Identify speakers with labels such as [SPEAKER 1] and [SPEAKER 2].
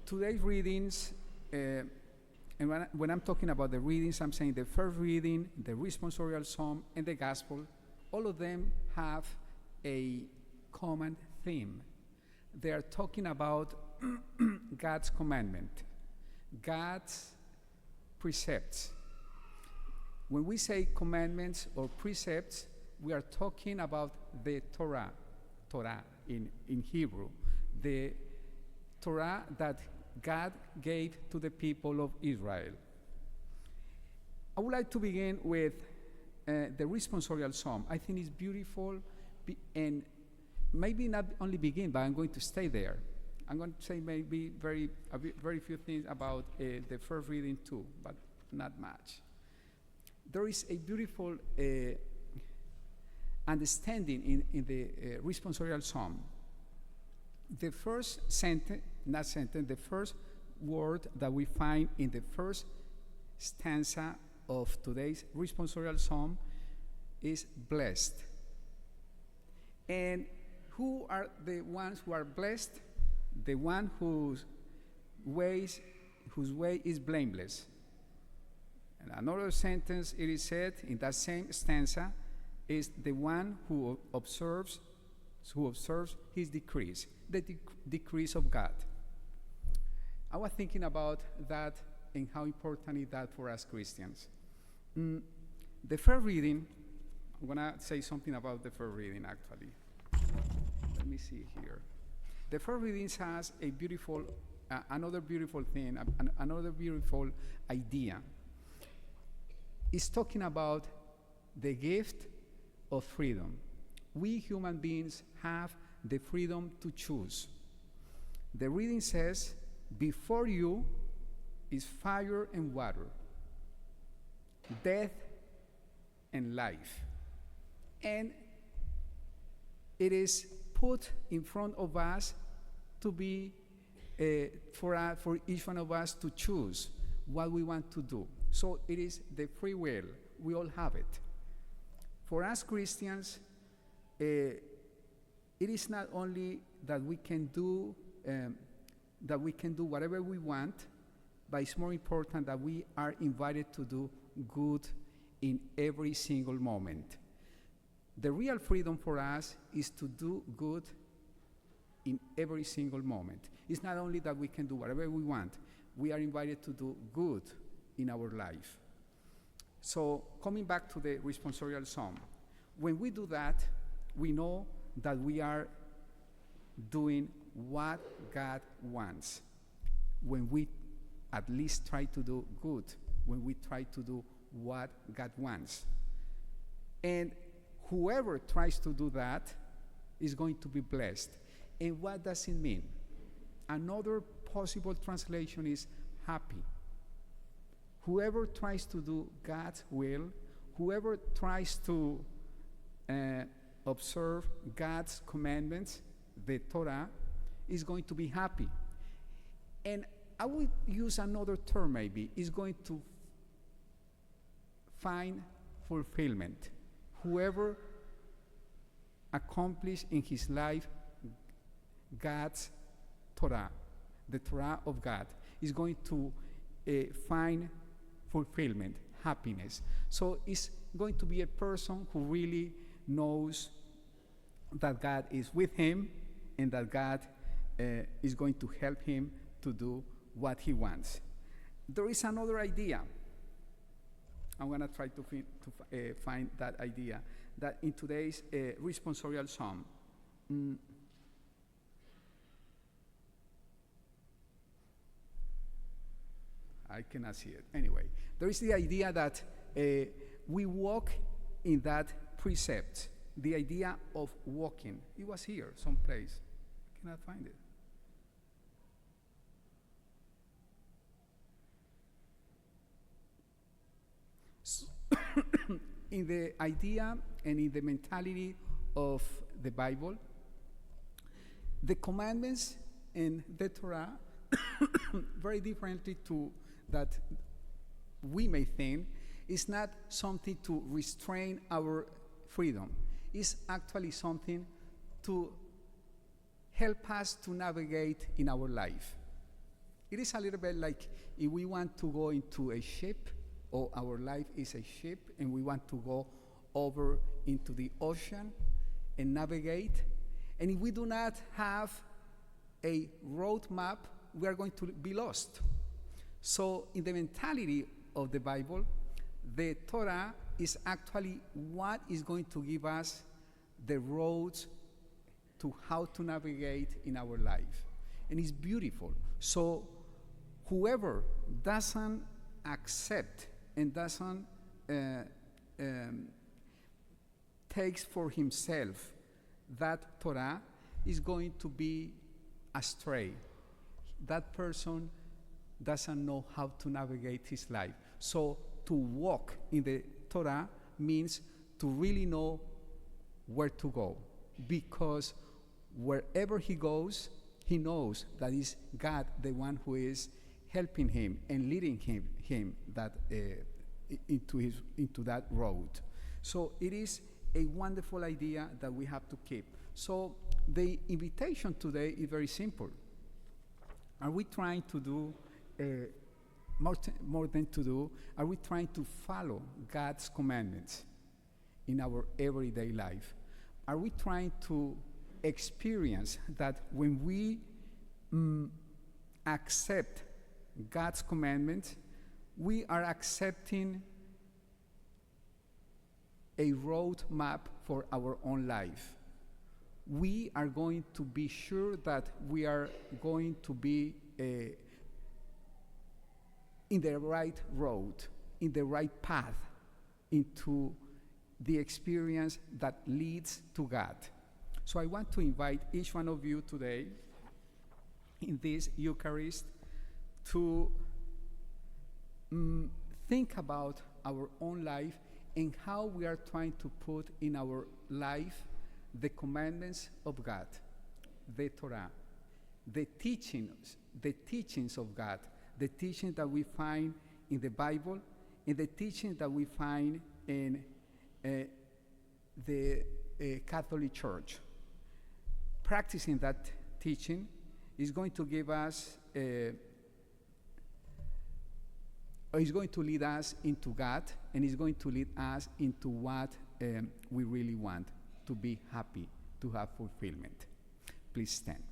[SPEAKER 1] today's readings, and when I'm talking about the readings, I'm saying the first reading, the responsorial psalm, and the gospel, all of them have a common theme. They are talking about God's commandment, God's precepts. When we say commandments or precepts, we are talking about the Torah in Hebrew, the Torah that God gave to the people of Israel. I would like to begin with the responsorial psalm. I think it's beautiful, and maybe not only begin, but I'm going to stay there. I'm going to say maybe very few things about the first reading too, but not much. There is a beautiful understanding in the responsorial psalm. The first the first word that we find in the first stanza of today's responsorial psalm is blessed. And who are the ones who are blessed? The one whose way is blameless. And another sentence, it is said in that same stanza, is the one who observes his decrees, the decrees of God. I was thinking about that and how important is that for us Christians. The first reading, I'm going to say something about the first reading actually. Let me see here. The first reading has a beautiful, another beautiful thing, another beautiful idea. It's talking about the gift of freedom. We human beings have the freedom to choose. The reading says, before you is fire and water, death and life. And it is put in front of us to be, for each one of us to choose what we want to do. So it is the free will. We all have it. For us Christians, it is not only that we can do whatever we want, but it's more important that we are invited to do good in every single moment. The real freedom for us is to do good in every single moment. It's not only that we can do whatever we want, we are invited to do good in our life. So coming back to the responsorial psalm, when we do that, we know that we are doing what God wants. When we at least try to do good, when we try to do what God wants. And whoever tries to do that is going to be blessed. And what does it mean? Another possible translation is happy. Whoever tries to do God's will, whoever tries to observe God's commandments, the Torah, is going to be happy. And I would use another term maybe, is going to find fulfillment. Whoever accomplishes in his life God's Torah, the Torah of God, is going to find fulfillment, happiness. So it's going to be a person who really knows that God is with him and that God is going to help him to do what he wants. There is another idea. I'm going to try to find that idea, that in today's responsorial psalm, I cannot see it. Anyway, there is the idea that we walk in that precept, the idea of walking. It was here, someplace. I cannot find it. In the idea and in the mentality of the Bible, the commandments in the Torah, very differently to that we may think, is not something to restrain our freedom. It's actually something to help us to navigate in our life. It is a little bit like if we want to go into a ship, or our life is a ship, and we want to go over into the ocean and navigate. And if we do not have a road map, we are going to be lost. So in the mentality of the Bible, the Torah is actually what is going to give us the roads to how to navigate in our life. And it's beautiful. So whoever doesn't accept and doesn't takes for himself that Torah is going to be astray. That person doesn't know how to navigate his life. So to walk in the Torah means to really know where to go, because wherever he goes, he knows that is God the one who is helping him and leading him that into that road. So it is a wonderful idea that we have to keep. So the invitation today is very simple. Are we trying to do more than to do? Are we trying to follow God's commandments in our everyday life? Are we trying to experience that when we accept God's commandments, we are accepting a road map for our own life? We are going to be sure that we are going to be in the right road, in the right path, into the experience that leads to God. So I want to invite each one of you today in this Eucharist to think about our own life and how we are trying to put in our life the commandments of God, the Torah, the teachings of God, the teachings that we find in the Bible, and the teachings that we find in the Catholic Church. Practicing that teaching is going to give us, is going to lead us into God, and is going to lead us into what we really want, to be happy, to have fulfillment. Please stand.